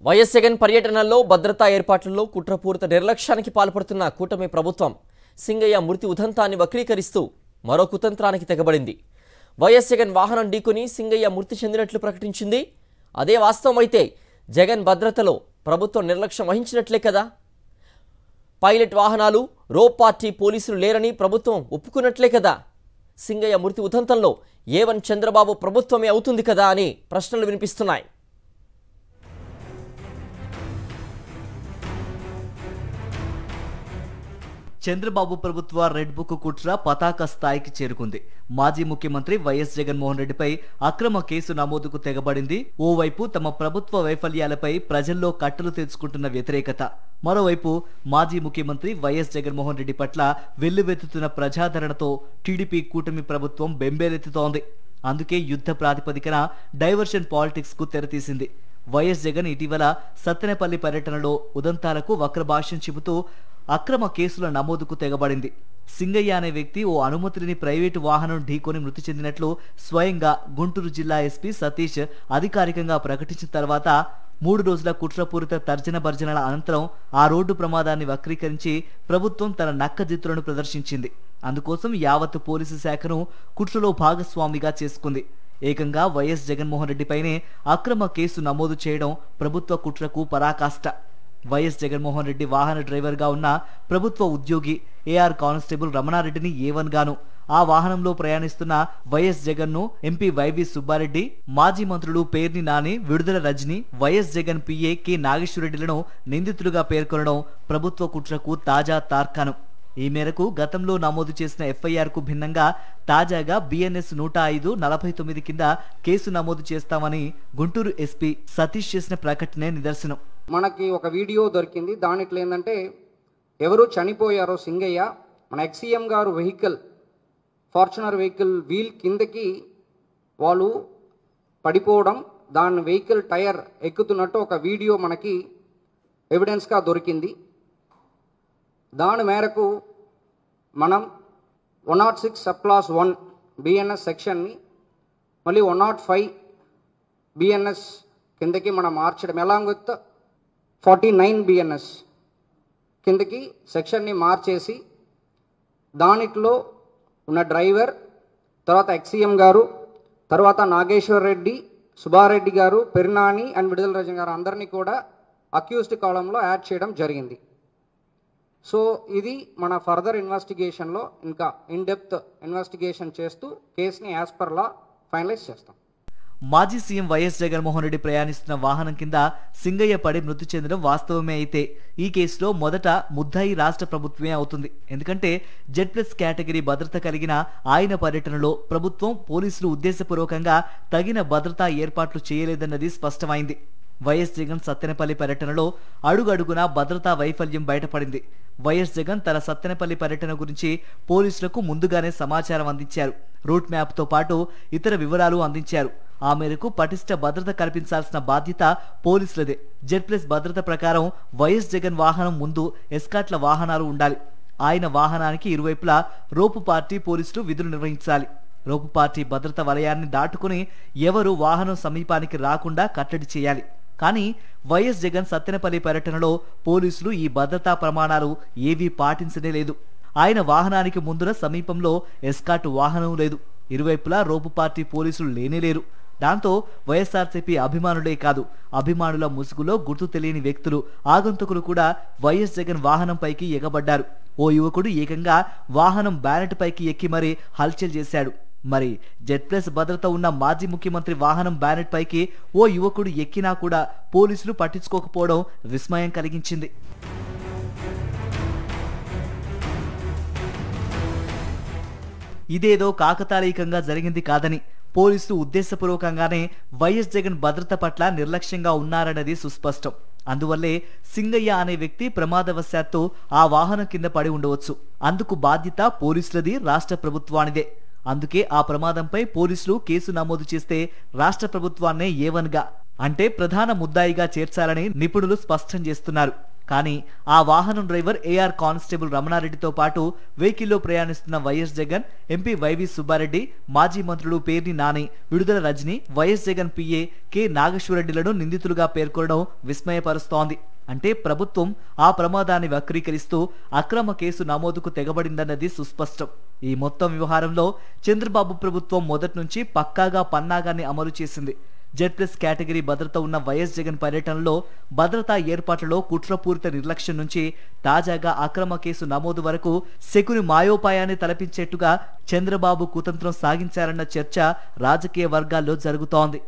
YS Jagan పర్యటనలో భద్రతా ఏర్పాట్లలో కుట్రపూరిత నిర్లక్ష్యానికి పాల్పడుతున్న కూటమి ప్రభుత్వం సింగయ్య మృతి ఉదంతాన్ని వక్రీకరిస్తూ మరో కుతంత్రానికి తెగబడింది. వైఎస్ జగన్ వాహనం ఢీకొని సింగయ్య మృతి చెందినట్లు ప్రకటించింది. అదే వాస్తవమైతే జగన్ భద్రతలో ప్రభుత్వం నిర్లక్ష్యం వహించినట్లే కదా. పైలట్ వాహనాలు, రో పార్టీ పోలీసులు లేరని ప్రభుత్వం ఒప్పుకున్నట్లే కదా. సింగయ్య మృతి ఉదంతంలో ఏవన్ చంద్రబాబు ప్రభుత్వమే అవుతుంది కదా అని ప్రశ్నలు వినిపిస్తున్నాయి. చంద్రబాబు ప్రభుత్వ రెడ్ బుక్ కుట్ర పతాక స్థాయికి చేరుకుంది. మాజీ ముఖ్యమంత్రి వైఎస్ జగన్మోహన్ రెడ్డిపై అక్రమ కేసు నమోదుకు తెగబడింది. ఓవైపు తమ ప్రభుత్వ వైఫల్యాలపై ప్రజల్లో కట్టలు తెచ్చుకుంటున్న వ్యతిరేకత, మరోవైపు మాజీ ముఖ్యమంత్రి వైఎస్ జగన్మోహన్ రెడ్డి పట్ల వెల్లువెత్తుతున్న ప్రజాదరణతో టీడీపీ కూటమి ప్రభుత్వం బెంబేలెత్తుతోంది. అందుకే యుద్ధ ప్రాతిపదికన డైవర్షన్ పాలిటిక్స్ కు తెరతీసింది. వైఎస్ జగన్ ఇటీవల సత్తెనపల్లి పర్యటనలో ఉదంతాలకు వక్రభాష్యం చెబుతూ అక్రమ కేసుల నమోదుకు తెగబడింది. సింగయ్య అనే వ్యక్తి ఓ అనుమతిని ప్రైవేటు వాహనం ఢీకొని మృతి చెందినట్లు స్వయంగా గుంటూరు జిల్లా ఎస్పీ సతీష్ అధికారికంగా ప్రకటించిన తర్వాత 3 రోజుల కుట్రపూరిత తర్జన భర్జనల అనంతరం ఆ రోడ్డు ప్రమాదాన్ని వక్రీకరించి ప్రభుత్వం తన నక్కజిత్తులను ప్రదర్శించింది. అందుకోసం యావత్ పోలీసు శాఖను కుట్రలో భాగస్వామిగా చేసుకుంది. ఏకంగా వైఎస్ జగన్మోహన్ రెడ్డిపైనే అక్రమ కేసు నమోదు చేయడం ప్రభుత్వ కుట్రకు పరాకాష్ట. వైఎస్ జగన్మోహన్ రెడ్డి వాహన డ్రైవర్గా ఉన్న ప్రభుత్వ ఉద్యోగి ఏఆర్ కానిస్టేబుల్ రమణారెడ్డిని A1 గాను, ఆ వాహనంలో ప్రయాణిస్తున్న వైఎస్ జగన్ ను ఎంపీ వైవి సుబ్బారెడ్డి, మాజీ మంత్రులు Perni Nani, Vidadala Rajini, YS Jagan PA K నాగేశ్వరరెడ్డిలను నిందితులుగా పేర్కొనడం ప్రభుత్వ కుట్రకు తాజా తార్కాణం. ఈ మేరకు గతంలో నమోదు చేసిన ఎఫ్ఐఆర్ కు భిన్నంగా తాజాగా BNS 105/49 కింద కేసు నమోదు చేస్తామని గుంటూరు ఎస్పీ సతీష్ చేసిన ప్రకటనే నిదర్శనం. మనకి ఒక వీడియో దొరికింది. దాంట్లో ఏంటంటే ఎవరు చనిపోయారో సింగయ్య, మన XCM గారు వెహికల్, ఫార్చునర్ వెహికల్ వీల్ కిందకి వాళ్ళు పడిపోవడం, దాని వెహికల్ టైర్ ఎక్కుతున్నట్టు ఒక వీడియో మనకి ఎవిడెన్స్గా దొరికింది. దాని మేరకు మనం 106 సబ్ క్లాస్ 1 BNS సెక్షన్ని మళ్ళీ 105 BNS కిందకి మనం మార్చడం, అలాంగ్ విత్ 49 BNS కిందకి సెక్షన్ని మార్చేసి దానిట్లో ఉన్న డ్రైవర్, తర్వాత XCM గారు, తర్వాత నాగేశ్వర్ రెడ్డి, సుబ్బారెడ్డి గారు, పెర్నాని అండ్ విడుదల రజన్ గారు అందరినీ కూడా అక్యూజ్డ్ కాలంలో యాడ్ చేయడం జరిగింది. సో ఇది మన ఫర్దర్ ఇన్వెస్టిగేషన్లో ఇంకా ఇన్డెప్త్ ఇన్వెస్టిగేషన్ చేస్తూ కేసుని యాజ్ పర్ లా ఫైనలైజ్ చేస్తాం. మాజీ సీఎం వైఎస్ జగన్మోహన్ రెడ్డి ప్రయాణిస్తున్న వాహనం కింద సింగయ్య పడి మృతి చెందడం వాస్తవమే అయితే ఈ కేసులో మొదట ముద్దాయి రాష్ట్ర ప్రభుత్వమే అవుతుంది. ఎందుకంటే Z+ కేటగిరీ భద్రత కలిగిన ఆయన పర్యటనలో ప్రభుత్వం, పోలీసులు ఉద్దేశపూర్వకంగా తగిన భద్రతా ఏర్పాట్లు చేయలేదన్నది స్పష్టమైంది. వైఎస్ జగన్ సత్తెనపల్లి పర్యటనలో అడుగడుగునా భద్రతా వైఫల్యం బయటపడింది. వైఎస్ జగన్ తన సత్తెనపల్లి పర్యటన గురించి పోలీసులకు ముందుగానే సమాచారం అందించారు. రూట్ మ్యాప్తో పాటు ఇతర వివరాలు అందించారు. ఆ మేరకు పటిష్ట భద్రత కల్పించాల్సిన బాధ్యత పోలీసులదే. Z+ భద్రత ప్రకారం వైఎస్ జగన్ వాహనం ముందు ఎస్కాట్ల వాహనాలు ఉండాలి. ఆయన వాహనానికి ఇరువైపులా రోపు పార్టీ పోలీసులు విధులు నిర్వహించాలి. రోపు పార్టీ భద్రత వలయాన్ని దాటుకుని ఎవరు వాహనం సమీపానికి రాకుండా కట్టడి చేయాలి. కానీ వైఎస్ జగన్ సత్తెనపల్లి పర్యటనలో పోలీసులు ఈ భద్రతా ప్రమాణాలు ఏవీ పాటించనే లేదు. ఆయన వాహనానికి ముందున సమీపంలో ఎస్కాట్ వాహనం లేదు. ఇరువైపులా రోపు పార్టీ పోలీసులు లేనేలేరు. దాంతో వైఎస్ఆర్సీపీ అభిమానులే కాదు, అభిమానుల ముసుగులో గుర్తు తెలియని వ్యక్తులు, ఆగంతుకులు కూడా వైఎస్ జగన్ వాహనం పైకి ఎగబడ్డారు. ఓ యువకుడు ఏకంగా వాహనం బ్యానెట్ పైకి ఎక్కి మరీ హల్చల్ చేశాడు. మరి Z+ భద్రత ఉన్న మాజీ ముఖ్యమంత్రి వాహనం బ్యానెట్ పైకి ఓ యువకుడు ఎక్కినా కూడా పోలీసులు పట్టించుకోకపోవడం విస్మయం కలిగించింది. ఇదేదో కాకతాళీయంగా జరిగింది కాదని, పోలీసులు ఉద్దేశపూర్వకంగానే వైఎస్ జగన్ భద్రత పట్ల నిర్లక్ష్యంగా ఉన్నారన్నది సుస్పష్టం. అందువల్లే సింగయ్య అనే వ్యక్తి ప్రమాదవశాత్తు ఆ వాహనం కింద పడి ఉండవచ్చు. అందుకు బాధ్యత పోలీసులది, రాష్ట్ర ప్రభుత్వానిదే. అందుకే ఆ ప్రమాదంపై పోలీసులు కేసు నమోదు చేస్తే రాష్ట్ర ప్రభుత్వాన్నే A1 గా, అంటే ప్రధాన ముద్దాయిగా చేర్చాలని నిపుణులు స్పష్టం చేస్తున్నారు. కానీ ఆ వాహనం డ్రైవర్ ఏఆర్ కానిస్టేబుల్ రమణారెడ్డితో పాటు వెహికల్లో ప్రయాణిస్తున్న YS Jagan, MP YV Subba Reddy, మాజీ మంత్రులు Perni Nani, Vidadala Rajini, YS Jagan PA K నాగేశ్వరరెడ్డిలను నిందితులుగా పేర్కొనడం విస్మయపరుస్తోంది. అంటే ప్రభుత్వం ఆ ప్రమాదాన్ని వక్రీకరిస్తూ అక్రమ కేసు నమోదుకు తెగబడిందన్నది సుస్పష్టం. ఈ మొత్తం వ్యవహారంలో చంద్రబాబు ప్రభుత్వం మొదటి నుంచి పక్కాగా పన్నాగాన్ని అమలు చేసింది. Z+ కేటగిరీ భద్రత ఉన్న వైఎస్ జగన్ పర్యటనలో భద్రతా ఏర్పాట్లలో కుట్రపూరిత నిర్లక్ష్యం నుంచి తాజాగా అక్రమ కేసు నమోదు వరకు శకుని మాయోపాయాన్ని తలపించేట్టుగా చంద్రబాబు కుతంత్రం సాగించారన్న చర్చ రాజకీయ వర్గాల్లో జరుగుతోంది.